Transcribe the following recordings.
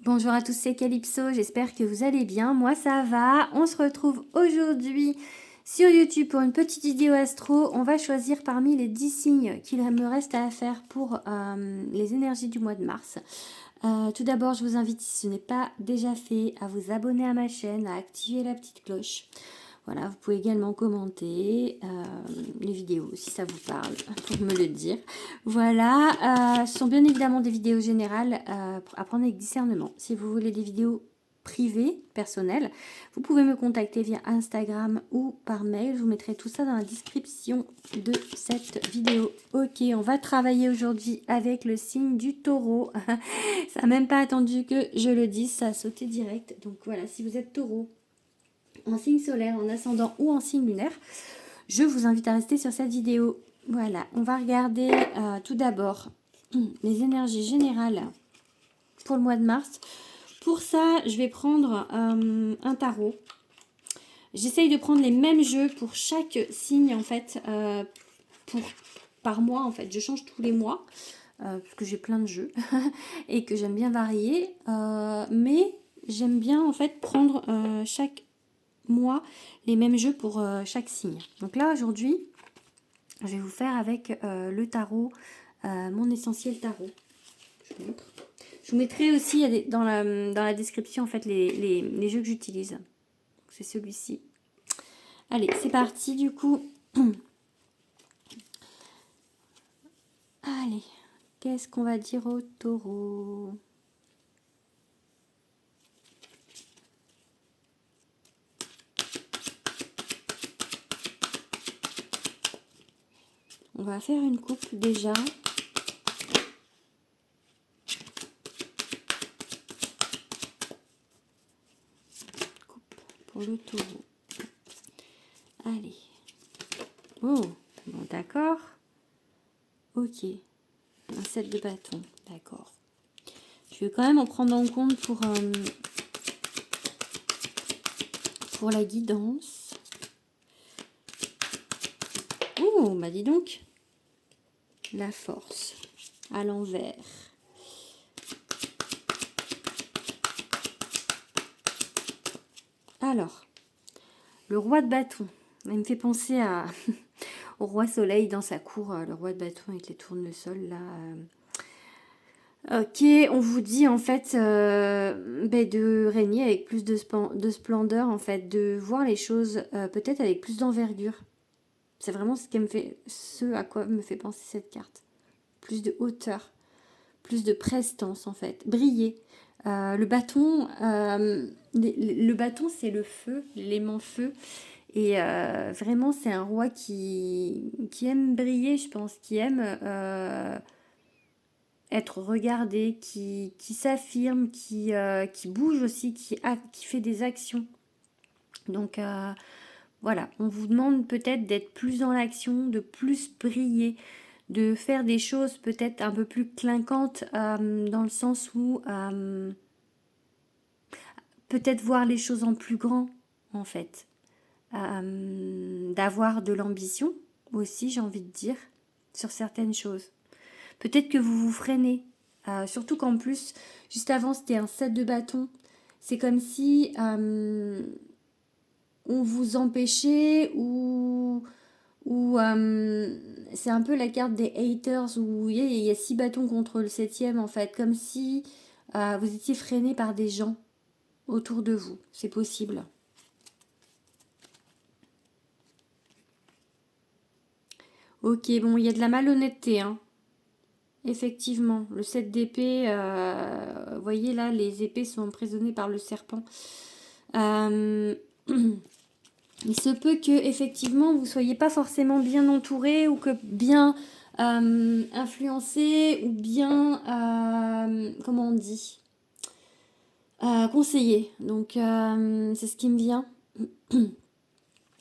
Bonjour à tous, c'est Calypso, j'espère que vous allez bien, moi ça va. On se retrouve aujourd'hui sur YouTube pour une petite vidéo astro. On va choisir parmi les 10 signes qu'il me reste à faire pour les énergies du mois de mars. Tout d'abord, je vous invite, si ce n'est pas déjà fait, à vous abonner à ma chaîne, à activer la petite cloche. Voilà, vous pouvez également commenter les vidéos si ça vous parle, pour me le dire. Voilà, ce sont bien évidemment des vidéos générales pour apprendre avec discernement. Si vous voulez des vidéos privées, personnelles, vous pouvez me contacter via Instagram ou par mail. Je vous mettrai tout ça dans la description de cette vidéo. Ok, on va travailler aujourd'hui avec le signe du taureau. Ça n'a même pas attendu que je le dise, ça a sauté direct. Donc voilà, si vous êtes taureau, en signe solaire, en ascendant ou en signe lunaire, je vous invite à rester sur cette vidéo. Voilà, on va regarder tout d'abord les énergies générales pour le mois de mars. Pour ça, je vais prendre un tarot. J'essaye de prendre les mêmes jeux pour chaque signe en fait, par mois en fait. Je change tous les mois parce que j'ai plein de jeux et que j'aime bien varier. Mais j'aime bien en fait prendre chaque mois les mêmes jeux pour chaque signe. Donc là aujourd'hui je vais vous faire avec le tarot, mon essentiel tarot. Je vous mettrai aussi dans la description en fait les jeux que j'utilise. C'est celui-ci. Allez, c'est parti du coup. Allez, qu'est-ce qu'on va dire au taureau? On va faire une coupe déjà. Coupe pour le taureau. Allez. Oh, bon d'accord. Ok. Un set de bâtons, d'accord. Je vais quand même en prendre en compte pour la guidance. Oh, bah dis donc. La force à l'envers. Alors, le roi de bâton. Il me fait penser au roi soleil dans sa cour, le roi de bâton avec les tournesols là. Ok, on vous dit en fait de régner avec plus de splendeur, en fait, de voir les choses peut-être avec plus d'envergure. C'est vraiment ce à quoi me fait penser cette carte. Plus de hauteur, plus de prestance en fait, briller. Le bâton c'est le feu, l'élément feu. Et vraiment c'est un roi qui aime briller, je pense, qui aime être regardé, qui s'affirme, qui bouge aussi, qui fait des actions. Donc voilà, on vous demande peut-être d'être plus dans l'action, de plus briller, de faire des choses peut-être un peu plus clinquantes dans le sens où peut-être voir les choses en plus grand en fait. D'avoir de l'ambition aussi, j'ai envie de dire, sur certaines choses. Peut-être que vous vous freinez, surtout qu'en plus, juste avant, c'était un set de bâtons. C'est comme si on vous empêchait ou c'est un peu la carte des haters où il y a 6 bâtons contre le 7e en fait, comme si vous étiez freiné par des gens autour de vous. C'est possible. Ok, bon, il y a de la malhonnêteté, hein. Effectivement, le 7 d'épée, vous voyez là, les épées sont emprisonnées par le serpent. Il se peut que effectivement vous soyez pas forcément bien entouré ou que bien influencé ou bien, comment on dit, conseillé. Donc c'est ce qui me vient.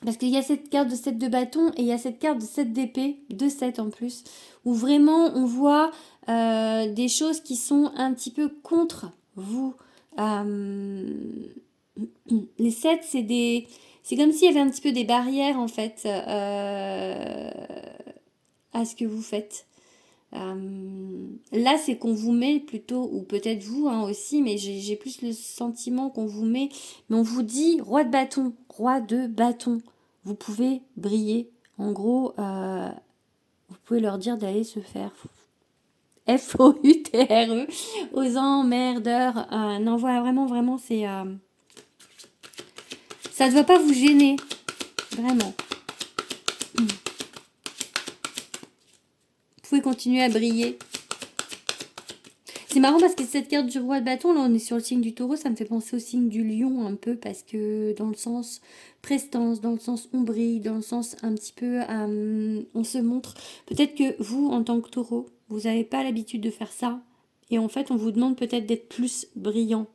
Parce qu'il y a cette carte de 7 de bâton et il y a cette carte de 7 d'épée, de 7 en plus, où vraiment on voit des choses qui sont un petit peu contre vous. Les 7, c'est comme s'il y avait un petit peu des barrières en fait à ce que vous faites. Là, c'est qu'on vous met plutôt, ou peut-être vous hein, aussi, mais j'ai plus le sentiment qu'on vous met, mais on vous dit roi de bâton, roi de bâton. Vous pouvez briller. En gros, vous pouvez leur dire d'aller se faire F-O-U-T-R-E aux emmerdeurs. Non, voilà, vraiment, c'est... ça ne doit pas vous gêner. Vraiment. Vous pouvez continuer à briller. C'est marrant parce que cette carte du roi de bâton, là on est sur le signe du taureau, ça me fait penser au signe du lion un peu parce que dans le sens prestance, dans le sens on brille, dans le sens un petit peu on se montre. Peut-être que vous en tant que taureau, vous n'avez pas l'habitude de faire ça et en fait on vous demande peut-être d'être plus brillant.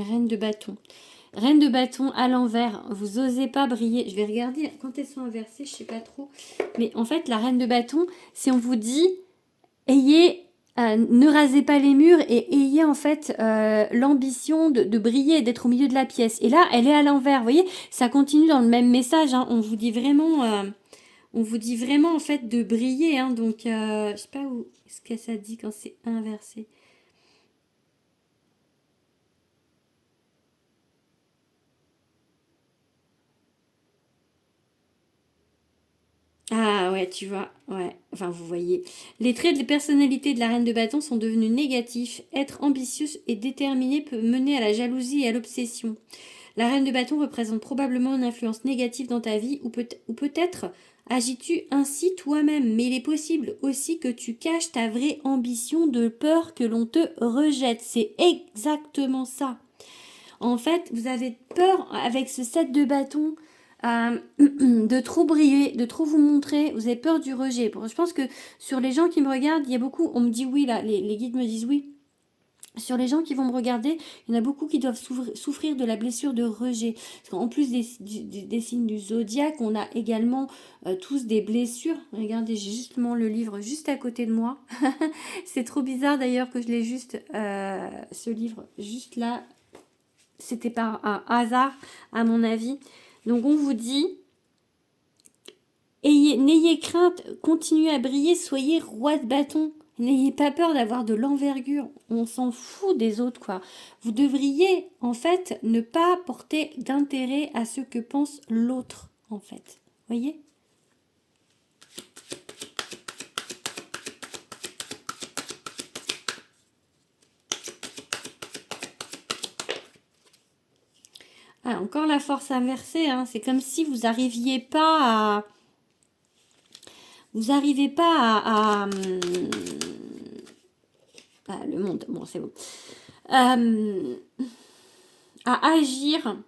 Reine de bâton. Reine de bâton à l'envers, vous osez pas briller. Je vais regarder quand elles sont inversées, je sais pas trop. Mais en fait, la reine de bâton, si on vous dit, ayez, ne rasez pas les murs et ayez en fait l'ambition de briller, d'être au milieu de la pièce. Et là, elle est à l'envers, vous voyez, ça continue dans le même message. Hein. On vous dit vraiment en fait de briller. Hein. Donc, je sais pas où est-ce que ça dit quand c'est inversé. Ah ouais, tu vois, ouais, enfin vous voyez. Les traits de personnalité de la reine de bâton sont devenus négatifs. Être ambitieuse et déterminée peut mener à la jalousie et à l'obsession. La reine de bâton représente probablement une influence négative dans ta vie ou peut-être agis-tu ainsi toi-même. Mais il est possible aussi que tu caches ta vraie ambition de peur que l'on te rejette. C'est exactement ça. En fait, vous avez peur avec ce set de bâtons de trop briller, de trop vous montrer. Vous avez peur du rejet. Bon, je pense que sur les gens qui me regardent, il y a beaucoup, on me dit oui, là, les guides me disent oui. Sur les gens qui vont me regarder, il y en a beaucoup qui doivent souffrir de la blessure de rejet. En plus des signes du zodiaque, on a également tous des blessures. Regardez, j'ai justement le livre juste à côté de moi. C'est trop bizarre d'ailleurs que je l'ai juste, ce livre, juste là. C'était par un hasard, à mon avis. Donc, on vous dit, n'ayez crainte, continuez à briller, soyez roi de bâton. N'ayez pas peur d'avoir de l'envergure. On s'en fout des autres, quoi. Vous devriez, en fait, ne pas porter d'intérêt à ce que pense l'autre, en fait. Voyez ? Ah, encore la force inversée, hein. C'est comme si vous n'arriviez pas à... Vous n'arrivez pas le monde, bon c'est bon. À agir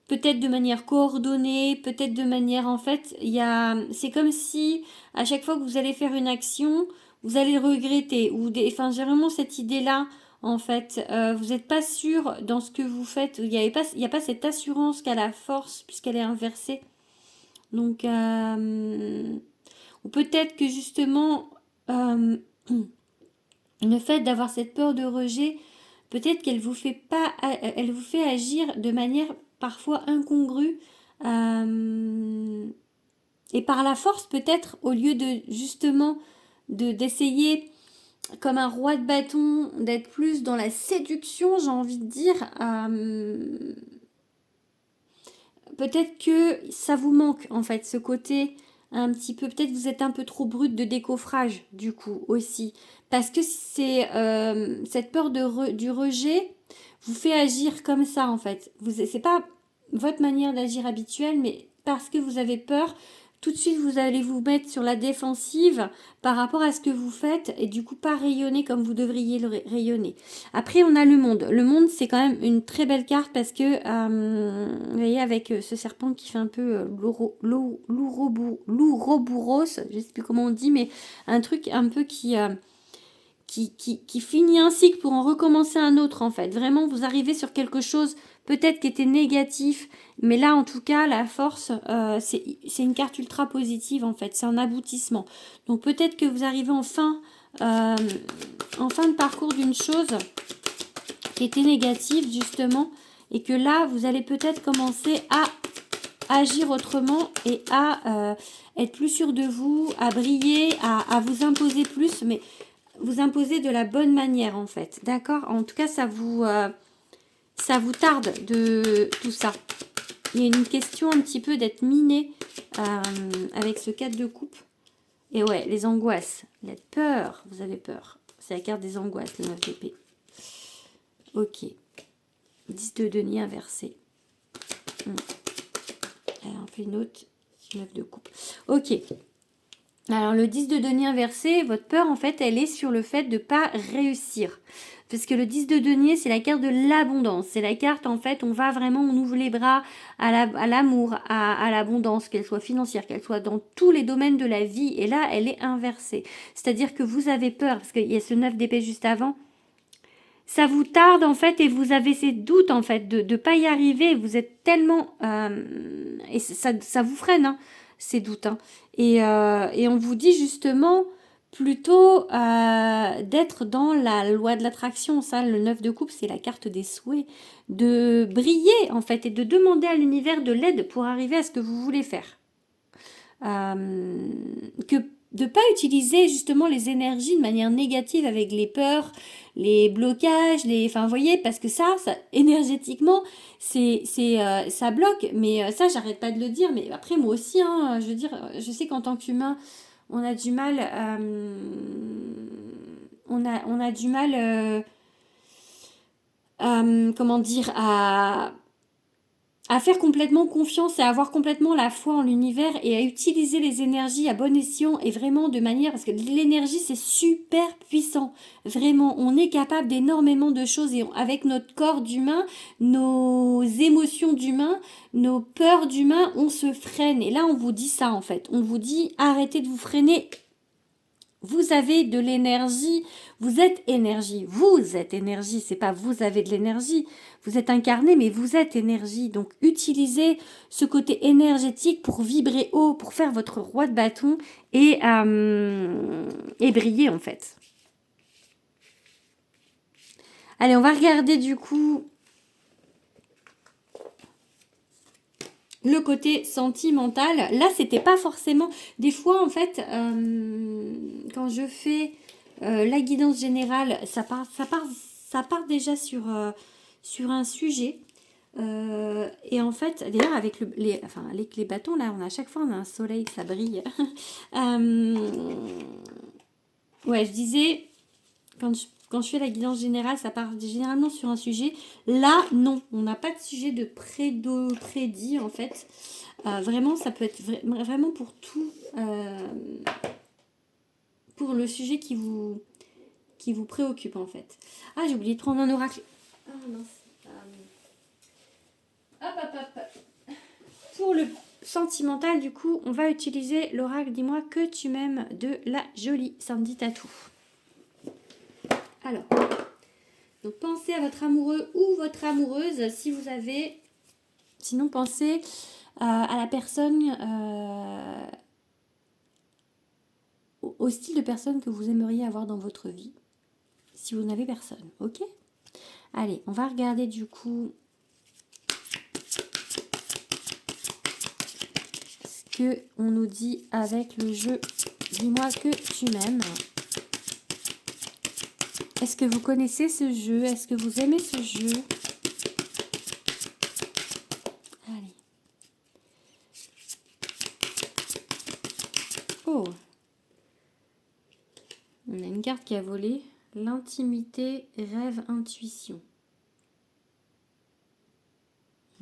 peut-être de manière coordonnée, peut-être de manière en fait, c'est comme si à chaque fois que vous allez faire une action, vous allez regretter enfin j'ai vraiment cette idée là en fait, vous n'êtes pas sûr dans ce que vous faites, il n'y a pas cette assurance qu'a la force puisqu'elle est inversée. Donc ou peut-être que justement le fait d'avoir cette peur de rejet, peut-être qu'elle vous fait pas, elle vous fait agir de manière parfois incongrue et par la force peut-être au lieu de justement d'essayer comme un roi de bâton d'être plus dans la séduction, j'ai envie de dire. Peut-être que ça vous manque en fait ce côté un petit peu, peut-être vous êtes un peu trop brute de décoffrage du coup aussi, parce que c'est cette peur du rejet vous fait agir comme ça en fait. C'est pas votre manière d'agir habituelle, mais parce que vous avez peur, tout de suite vous allez vous mettre sur la défensive par rapport à ce que vous faites et du coup pas rayonner comme vous devriez le rayonner. Après on a le monde. Le monde c'est quand même une très belle carte parce que vous voyez avec ce serpent qui fait un peu l'ouroboros, je sais plus comment on dit, mais un truc un peu qui finit un cycle pour en recommencer un autre en fait. Vraiment vous arrivez sur quelque chose peut-être qui était négatif, mais là en tout cas la force c'est une carte ultra positive en fait, c'est un aboutissement. Donc peut-être que vous arrivez enfin en fin de parcours d'une chose qui était négative justement, et que là, vous allez peut-être commencer à agir autrement et à être plus sûr de vous, à briller, à vous imposer plus, mais vous imposer de la bonne manière en fait, d'accord? En tout cas, ça vous tarde de tout ça. Il y a une question un petit peu d'être miné avec ce 4 de coupe. Et ouais, les angoisses, la peur, vous avez peur. C'est la carte des angoisses, le 9 d'épée. Ok. 10 de denier inversé. Alors, on fait une autre 9 de coupe. Ok. Alors, le 10 de denier inversé, votre peur, en fait, elle est sur le fait de ne pas réussir. Parce que le 10 de denier, c'est la carte de l'abondance. C'est la carte, en fait, on ouvre les bras à l'amour, à l'abondance, qu'elle soit financière, qu'elle soit dans tous les domaines de la vie. Et là, elle est inversée. C'est-à-dire que vous avez peur, parce qu'il y a ce 9 d'épée juste avant. Ça vous tarde, en fait, et vous avez ces doutes, en fait, de ne pas y arriver. Vous êtes tellement... et ça vous freine, hein, ces doutes. Hein. Et on vous dit, justement, plutôt d'être dans la loi de l'attraction. Ça, le 9 de coupe, c'est la carte des souhaits. De briller, en fait, et de demander à l'univers de l'aide pour arriver à ce que vous voulez faire. Que de ne pas utiliser justement les énergies de manière négative avec les peurs, les blocages, enfin vous voyez, parce que ça énergétiquement, ça bloque, mais ça j'arrête pas de le dire, mais après moi aussi, hein, je veux dire, je sais qu'en tant qu'humain, on a du mal, on a du mal, comment dire, à faire complètement confiance et à avoir complètement la foi en l'univers et à utiliser les énergies à bon escient et vraiment de manière, parce que l'énergie c'est super puissant, vraiment on est capable d'énormément de choses et avec notre corps d'humain, nos émotions d'humain, nos peurs d'humain, on se freine et là on vous dit ça en fait, on vous dit arrêtez de vous freiner. Vous avez de l'énergie, vous êtes énergie, c'est pas vous avez de l'énergie, vous êtes incarné mais vous êtes énergie, donc utilisez ce côté énergétique pour vibrer haut, pour faire votre roi de bâton et briller en fait. Allez, on va regarder du coup le côté sentimental. Là, c'était pas forcément... Des fois, en fait, quand je fais la guidance générale, ça part déjà sur un sujet. Et en fait, d'ailleurs, avec les bâtons, là, à chaque fois, on a un soleil, ça brille. Ouais, je disais, quand je fais la guidance générale, ça part généralement sur un sujet. Là, non, on n'a pas de sujet de prédit, en fait. Vraiment, ça peut être vraiment pour tout, pour le sujet qui vous préoccupe, en fait. Ah, j'ai oublié de prendre un oracle. Ah, mince. Hop. Pour le sentimental, du coup, on va utiliser l'oracle « Dis-moi que tu m'aimes » de la jolie Sandy Tatou. Alors, donc pensez à votre amoureux ou votre amoureuse si vous avez. Sinon, pensez à la personne, au style de personne que vous aimeriez avoir dans votre vie. Si vous n'avez personne, ok? Allez, on va regarder du coup ce que on nous dit avec le jeu « Dis-moi que tu m'aimes ». Est-ce que vous connaissez ce jeu? Est-ce que vous aimez ce jeu? Allez. Oh. On a une carte qui a volé. L'intimité, rêve, intuition.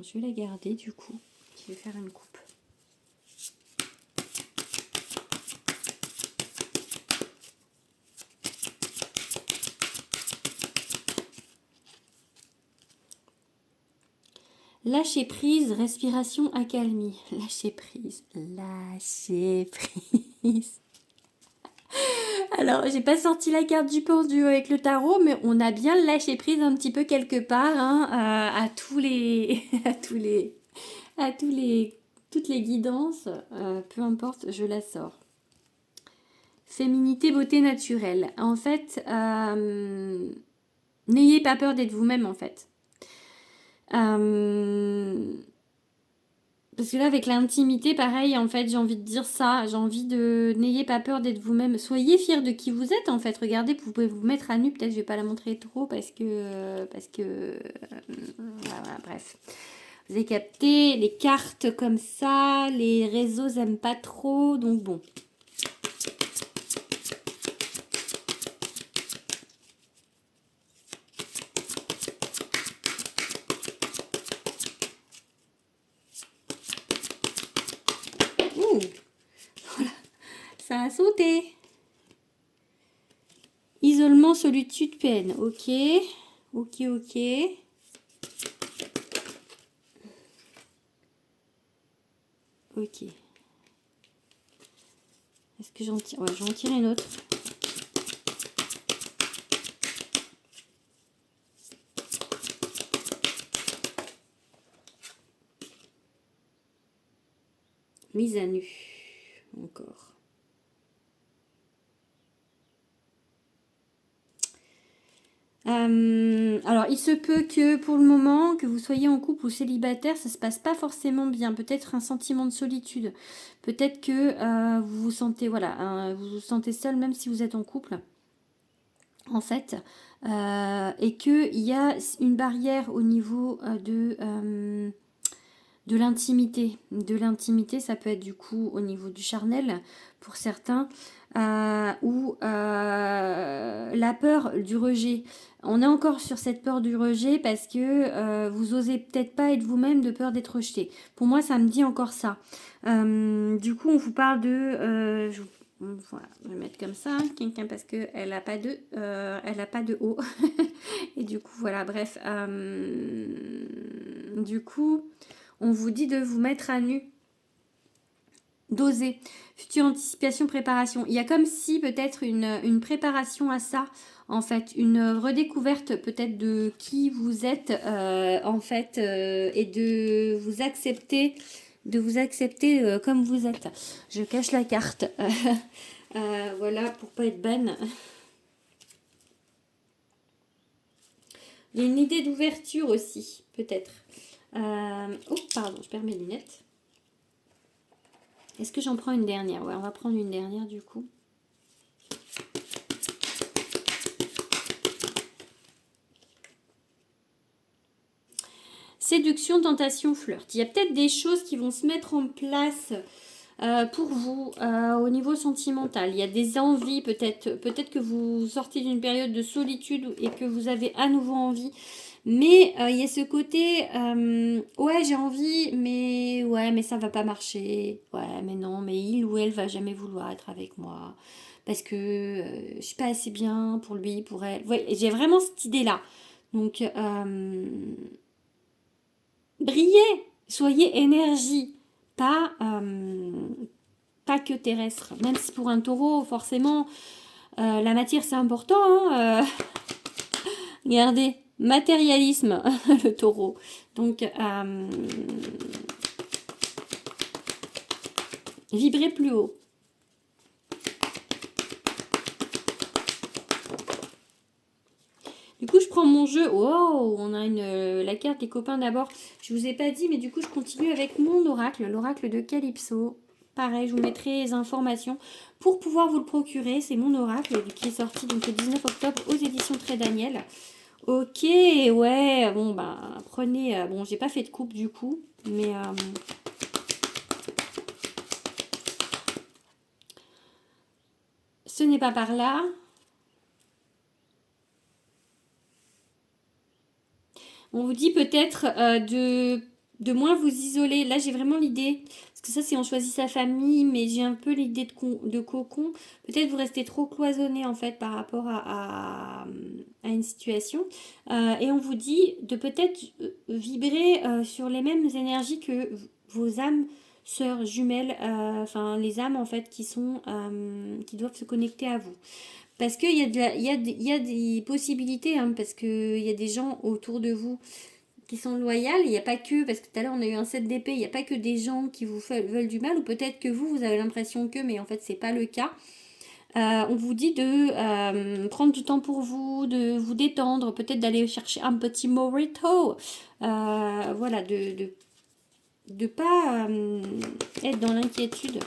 Je vais la garder du coup. Je vais faire une coupe. Lâcher prise, respiration, accalmie. Lâcher prise, lâcher prise. Alors, j'ai pas sorti la carte du pendu avec le tarot, mais on a bien lâché prise un petit peu quelque part, hein, à toutes les guidances, peu importe, je la sors. Féminité, beauté naturelle. En fait, n'ayez pas peur d'être vous-même en fait. Parce que là, avec l'intimité, pareil, en fait, j'ai envie de dire ça. J'ai envie de... N'ayez pas peur d'être vous-même. Soyez fiers de qui vous êtes, en fait. Regardez, vous pouvez vous mettre à nu. Peut-être je vais pas la montrer trop parce que... voilà, bref. Vous avez capté les cartes comme ça. Les réseaux n'aiment pas trop. Donc bon. Ouh, voilà. Ça a sauté. Isolement, solitude, peine. Ok. Ok, ok. Ok. Est-ce que j'en tire? Ouais, j'en tire une autre. Mise à nu. Encore. Alors, il se peut que pour le moment, que vous soyez en couple ou célibataire, ça se passe pas forcément bien. Peut-être un sentiment de solitude. Peut-être que vous vous sentez, voilà, vous vous sentez seul même si vous êtes en couple. En fait, et qu'il y a une barrière au niveau de l'intimité. De l'intimité, ça peut être du coup au niveau du charnel pour certains, ou la peur du rejet. On est encore sur cette peur du rejet parce que vous osez peut-être pas être vous-même de peur d'être rejeté. Pour moi, ça me dit encore ça. Du coup, on vous parle de... voilà, je vais mettre comme ça, quelqu'un parce que elle a pas de haut. Et du coup, voilà, bref. Du coup, on vous dit de vous mettre à nu, d'oser. Future anticipation, préparation. Il y a comme si peut-être une préparation à ça, en fait, une redécouverte peut-être de qui vous êtes, en fait, et de vous accepter comme vous êtes. Je cache la carte. Voilà, pour pas être banne. Il y a une idée d'ouverture aussi, peut-être. Oh, pardon, je perds mes lunettes. Est-ce que j'en prends une dernière? Ouais, on va prendre une dernière du coup. Séduction, tentation, flirt. Il y a peut-être des choses qui vont se mettre en place pour vous au niveau sentimental. Il y a des envies, peut-être que vous sortez d'une période de solitude et que vous avez à nouveau envie. Mais il y a ce côté, ouais, j'ai envie, mais ouais, mais ça va pas marcher. Ouais, mais non, mais il ou elle va jamais vouloir être avec moi parce que je suis pas assez bien pour lui, pour elle. Ouais, j'ai vraiment cette idée-là. Donc, brillez, soyez énergie, pas que terrestre. Même si pour un taureau, forcément, la matière c'est important. Hein, regardez, matérialisme, le taureau. Donc, vibrez plus haut. Du coup, je prends mon jeu. Oh, on a la carte des copains d'abord. Je vous ai pas dit, mais du coup, je continue avec mon oracle, l'oracle de Calypso. Pareil, je vous mettrai les informations pour pouvoir vous le procurer. C'est mon oracle qui est sorti donc le 19 octobre aux éditions Très Daniel. Ok, ouais, bon, bah, prenez... bon, j'ai pas fait de coupe du coup, mais... ce n'est pas par là. On vous dit peut-être de moins vous isoler. Là, j'ai vraiment l'idée, parce que ça, c'est on choisit sa famille, mais j'ai un peu l'idée de cocon. Peut-être vous restez trop cloisonné, en fait, par rapport à une situation. Et on vous dit de peut-être vibrer sur les mêmes énergies que vos âmes sœurs jumelles, enfin les âmes, en fait, qui doivent se connecter à vous. Parce qu'il y a des possibilités, hein, parce qu'il y a des gens autour de vous qui sont loyaux. Il n'y a pas que, parce que tout à l'heure on a eu un 7 d'épée, il n'y a pas que des gens qui vous veulent du mal, ou peut-être que vous avez l'impression que, mais en fait c'est pas le cas. On vous dit de prendre du temps pour vous, de vous détendre, peut-être d'aller chercher un petit mojito. Voilà, de pas être dans l'inquiétude.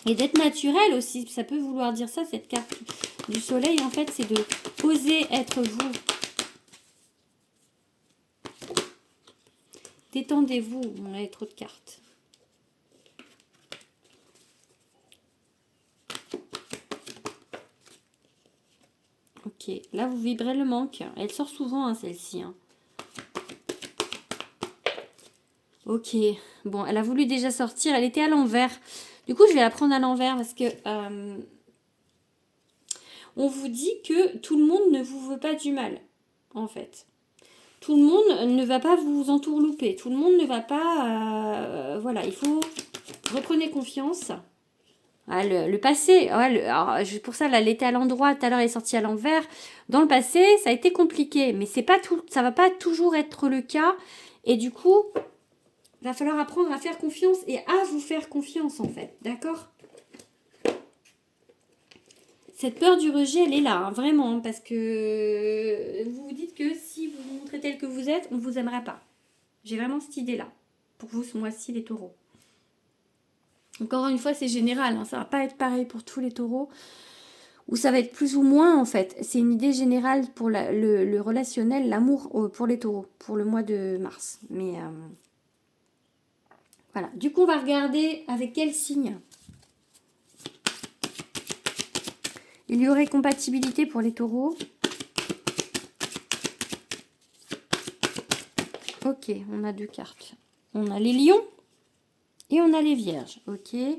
Et d'être naturel aussi, ça peut vouloir dire ça, cette carte du soleil, en fait, c'est de oser être vous. Détendez-vous, on a trop de cartes. Ok, là vous vibrez le manque. Elle sort souvent, hein, celle-ci. Hein. Ok, bon, elle a voulu déjà sortir, elle était à l'envers. Du coup, je vais la prendre à l'envers parce que on vous dit que tout le monde ne vous veut pas du mal, en fait. Tout le monde ne va pas vous entourlouper. Tout le monde ne va pas... voilà, il faut... Reprenez confiance. Ah, le passé, ouais, alors, pour ça, là, elle était à l'endroit, tout à l'heure, elle est sortie à l'envers. Dans le passé, ça a été compliqué, mais c'est pas tout, ça va pas toujours être le cas. Et du coup, il va falloir apprendre à faire confiance et à vous faire confiance, en fait. D'accord ? Cette peur du rejet, elle est là, hein, vraiment, parce que vous vous dites que si vous vous montrez tel que vous êtes, on ne vous aimera pas. J'ai vraiment cette idée-là, pour vous ce mois-ci, les taureaux. Encore une fois, c'est général, hein, ça ne va pas être pareil pour tous les taureaux, ou ça va être plus ou moins, en fait. C'est une idée générale pour le relationnel, l'amour pour les taureaux, pour le mois de mars. Mais voilà, du coup, on va regarder avec quel signe il y aurait compatibilité pour les taureaux. Ok, on a 2 cartes. On a les lions et on a les vierges. Ok. Et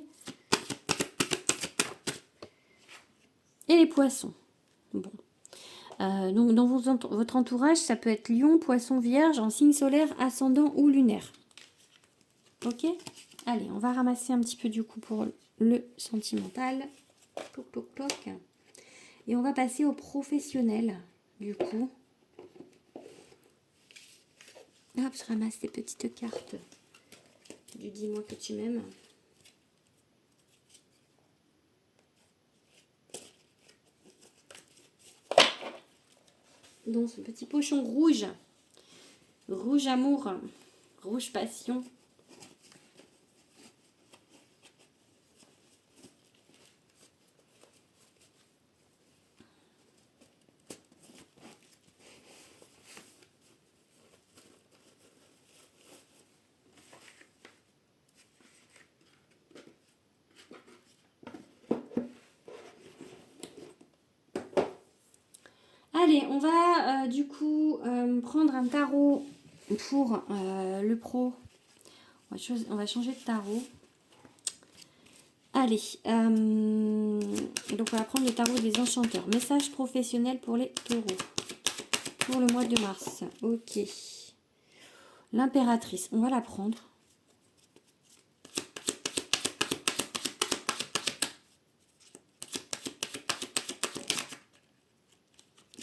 les poissons. Bon. Donc, dans votre entourage, ça peut être lion, poisson, vierge, en signe solaire, ascendant ou lunaire. Ok. Allez, on va ramasser un petit peu du coup pour le sentimental. Toc, toc, toc. Et on va passer au professionnel, du coup. Hop, je ramasse ces petites cartes du dis-moi que tu m'aimes. Dans ce petit pochon rouge. Rouge amour. Rouge passion. Allez, on va du coup prendre un tarot pour le pro. On va changer de tarot. Allez, donc on va prendre le tarot des enchanteurs. Message professionnel pour les taureaux. Pour le mois de mars. Ok. L'impératrice, on va la prendre.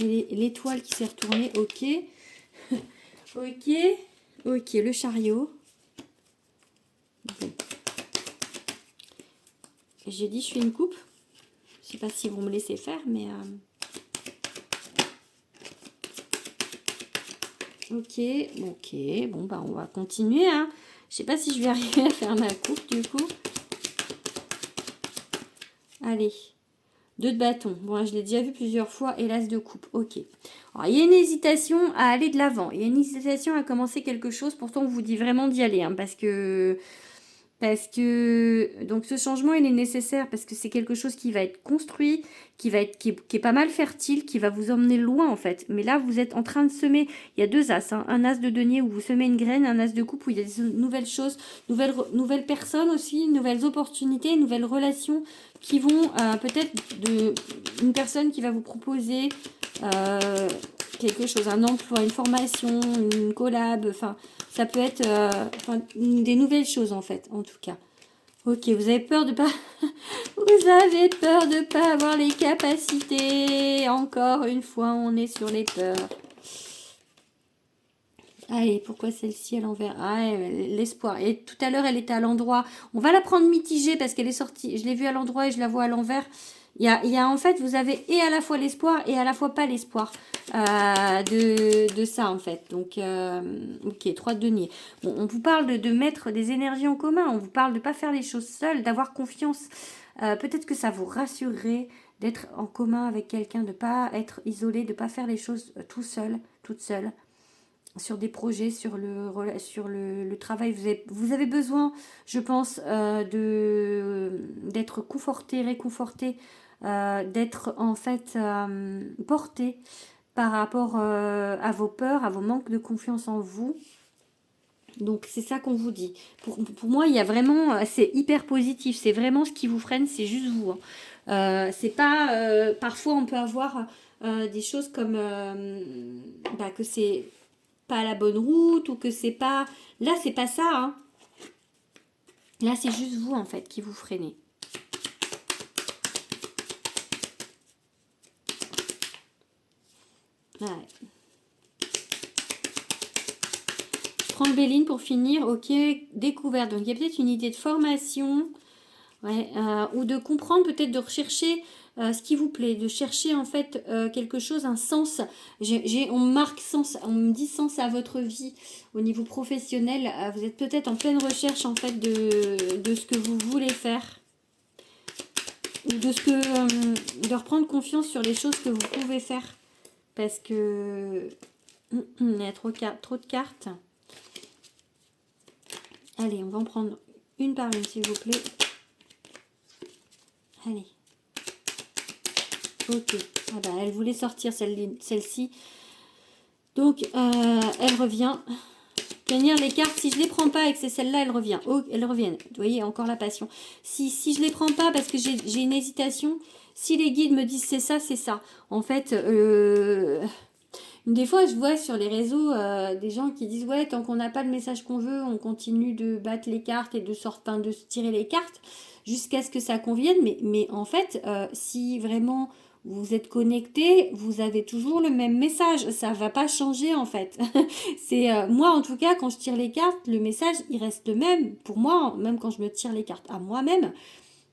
Et l'étoile qui s'est retournée, ok. Ok, ok, le chariot. Bon. J'ai dit je fais une coupe. Je sais pas si vous me laissez faire, mais... Ok, ok, bon bah on va continuer. Hein. Je sais pas si je vais arriver à faire ma coupe du coup. Allez, 2 de bâton. Bon, je l'ai déjà vu plusieurs fois. Et l'as de coupe. Ok. Alors, il y a une hésitation à aller de l'avant. Il y a une hésitation à commencer quelque chose. Pourtant, on vous dit vraiment d'y aller. Hein, parce que donc ce changement il est nécessaire parce que c'est quelque chose qui va être construit, qui est pas mal fertile, qui va vous emmener loin en fait. Mais là vous êtes en train de semer, il y a 2 as, hein, un as de denier où vous semez une graine, un as de coupe où il y a des nouvelles choses, nouvelles personnes aussi, nouvelles opportunités, nouvelles relations qui vont peut-être une personne qui va vous proposer quelque chose, un emploi, une formation, une collab, enfin ça peut être des nouvelles choses en fait, en tout cas. Ok, vous avez peur de pas... vous avez peur de pas avoir les capacités. Encore une fois, on est sur les peurs. Allez, pourquoi celle-ci à l'envers? Ah, l'espoir. Et tout à l'heure, elle était à l'endroit. On va la prendre mitigée parce qu'elle est sortie. Je l'ai vue à l'endroit et je la vois à l'envers. Il y a en fait, vous avez et à la fois l'espoir et à la fois pas l'espoir de ça en fait. Donc, ok, 3 de denier. Bon, on vous parle de mettre des énergies en commun. On vous parle de pas faire les choses seules, d'avoir confiance. Peut-être que ça vous rassurerait d'être en commun avec quelqu'un, de pas être isolé, de pas faire les choses tout seul, toute seule sur des projets, sur le travail. Vous avez besoin, je pense, d'être conforté, réconforté, d'être en fait porté par rapport à vos peurs, à vos manques de confiance en vous. Donc c'est ça qu'on vous dit. Pour moi, il y a vraiment, c'est hyper positif. C'est vraiment ce qui vous freine, c'est juste vous. Hein. C'est pas, parfois on peut avoir des choses comme que c'est pas la bonne route ou que c'est pas. Là, c'est pas ça. Hein. Là, c'est juste vous en fait qui vous freinez. Ouais. Je prends le Béline pour finir. Ok, découverte. Donc il y a peut-être une idée de formation. Ouais, ou de comprendre, peut-être de rechercher ce qui vous plaît, de chercher en fait quelque chose, un sens. On marque sens, on me dit sens à votre vie au niveau professionnel. Vous êtes peut-être en pleine recherche en fait de ce que vous voulez faire. Ou de reprendre confiance sur les choses que vous pouvez faire. Parce que il y a trop de cartes. Allez, on va en prendre une par une s'il vous plaît. Allez. Ok. Ah bah, elle voulait sortir celle-ci. Donc, elle revient. Tenir les cartes, si je les prends pas et que c'est celle-là, elle revient. Oh, elles reviennent. Vous voyez, encore la passion. Si je les prends pas parce que j'ai une hésitation, si les guides me disent c'est ça, c'est ça. En fait, des fois, je vois sur les réseaux des gens qui disent ouais, tant qu'on n'a pas le message qu'on veut, on continue de battre les cartes et de se tirer les cartes jusqu'à ce que ça convienne. Mais en fait, si vraiment vous êtes connecté, vous avez toujours le même message. Ça va pas changer en fait. C'est moi en tout cas quand je tire les cartes, le message il reste le même. Pour moi, même quand je me tire les cartes à moi-même,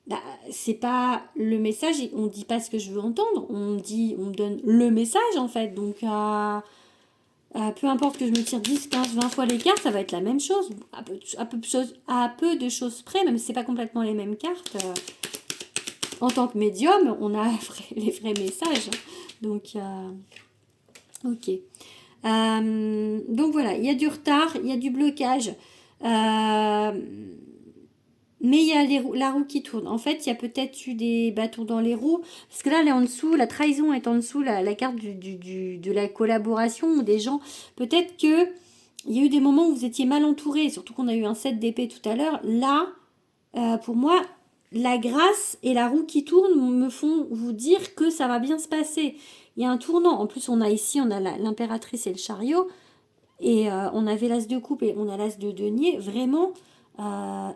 bah, c'est pas le message, on dit pas ce que je veux entendre, on me donne le message en fait. Donc peu importe que je me tire 10, 15, 20 fois les cartes, ça va être la même chose. À peu de choses près, même si c'est pas complètement les mêmes cartes. En tant que médium, on a les vrais messages. Donc, ok. Donc voilà, il y a du retard, il y a du blocage. Mais il y a la roue qui tourne. En fait, il y a peut-être eu des bâtons dans les roues. Parce que là, elle est en dessous, la trahison est en dessous, la carte de la collaboration ou des gens. Peut-être que il y a eu des moments où vous étiez mal entouré, surtout qu'on a eu un 7 d'épée tout à l'heure. Là, pour moi, la grâce et la roue qui tourne me font vous dire que ça va bien se passer. Il y a un tournant. En plus, on a l'impératrice et le chariot. Et on avait l'as de coupe et on a l'as de denier. Vraiment,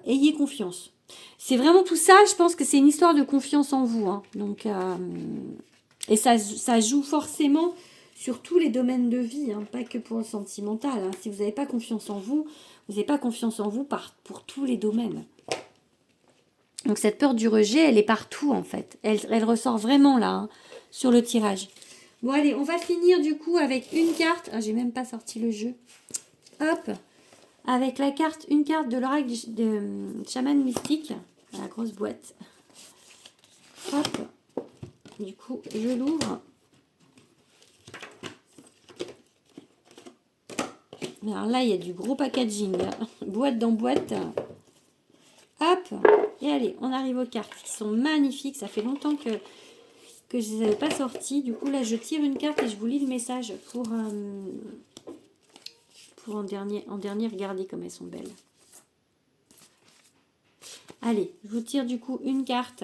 ayez confiance. C'est vraiment tout ça. Je pense que c'est une histoire de confiance en vous. Hein. Donc, et ça joue forcément sur tous les domaines de vie, hein, pas que pour le sentimental. Hein. Si vous n'avez pas confiance en vous, vous n'avez pas confiance en vous pour tous les domaines. Donc cette peur du rejet, elle est partout en fait. Elle ressort vraiment là, hein, sur le tirage. Bon allez, on va finir du coup avec une carte. Ah, j'ai même pas sorti le jeu. Hop, avec une carte de l'oracle de chaman mystique, la grosse boîte. Hop, du coup, je l'ouvre. Alors là, il y a du gros packaging, boîte dans boîte. Hop, et allez, on arrive aux cartes qui sont magnifiques. Ça fait longtemps que je ne les avais pas sorties. Du coup, là, je tire une carte et je vous lis le message pour en dernier, regardez comme elles sont belles. Allez, je vous tire du coup une carte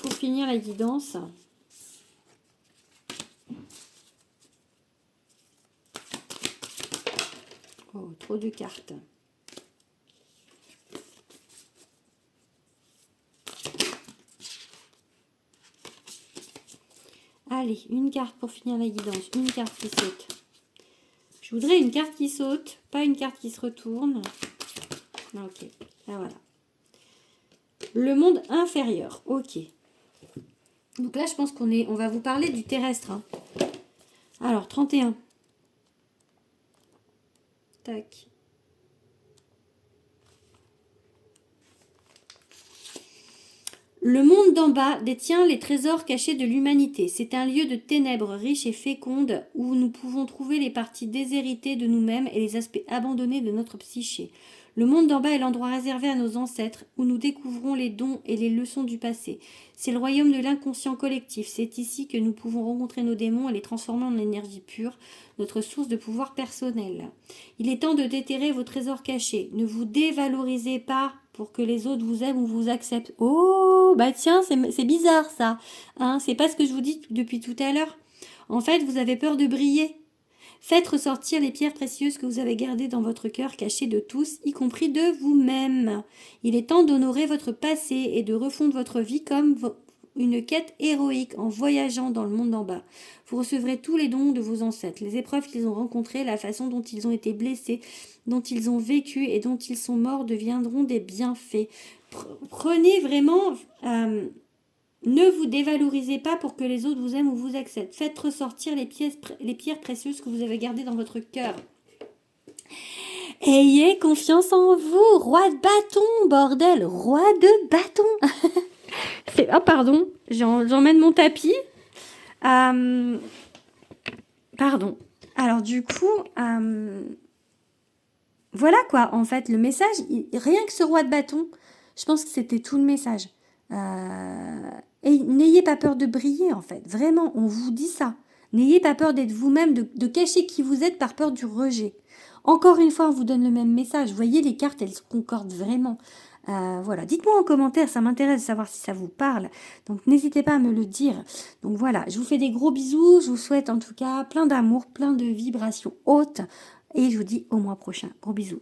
pour finir la guidance. Oh, trop de cartes. Allez, une carte pour finir la guidance. Une carte qui saute. Je voudrais une carte qui saute, pas une carte qui se retourne. Ok, là voilà. Le monde inférieur, ok. Donc là, je pense on va vous parler du terrestre. Hein. Alors, 31. Tac. Le monde d'en bas détient les trésors cachés de l'humanité. C'est un lieu de ténèbres riche et féconde où nous pouvons trouver les parties déshéritées de nous-mêmes et les aspects abandonnés de notre psyché. Le monde d'en bas est l'endroit réservé à nos ancêtres où nous découvrons les dons et les leçons du passé. C'est le royaume de l'inconscient collectif. C'est ici que nous pouvons rencontrer nos démons et les transformer en énergie pure, notre source de pouvoir personnel. Il est temps de déterrer vos trésors cachés. Ne vous dévalorisez pas pour que les autres vous aiment ou vous acceptent. Oh, bah tiens, c'est bizarre ça. Hein, c'est pas ce que je vous dis depuis tout à l'heure. En fait, vous avez peur de briller. Faites ressortir les pierres précieuses que vous avez gardées dans votre cœur, cachées de tous, y compris de vous-même. Il est temps d'honorer votre passé et de refondre votre vie comme une quête héroïque en voyageant dans le monde d'en bas. Vous recevrez tous les dons de vos ancêtres, les épreuves qu'ils ont rencontrées, la façon dont ils ont été blessés, dont ils ont vécu et dont ils sont morts deviendront des bienfaits. Prenez vraiment... ne vous dévalorisez pas pour que les autres vous aiment ou vous acceptent. Faites ressortir les pierres précieuses que vous avez gardées dans votre cœur. Ayez confiance en vous, roi de bâton, bordel, roi de bâton. Oh pardon, j'emmène mon tapis. Pardon. Alors du coup, voilà quoi, en fait, le message, rien que ce roi de bâton, je pense que c'était tout le message. Et n'ayez pas peur de briller, en fait. Vraiment, on vous dit ça. N'ayez pas peur d'être vous-même, de cacher qui vous êtes par peur du rejet. Encore une fois, on vous donne le même message. Vous voyez, les cartes, elles se concordent vraiment. Voilà, dites-moi en commentaire, ça m'intéresse de savoir si ça vous parle. Donc, n'hésitez pas à me le dire. Donc, voilà, je vous fais des gros bisous. Je vous souhaite en tout cas plein d'amour, plein de vibrations hautes. Et je vous dis au mois prochain. Gros bisous.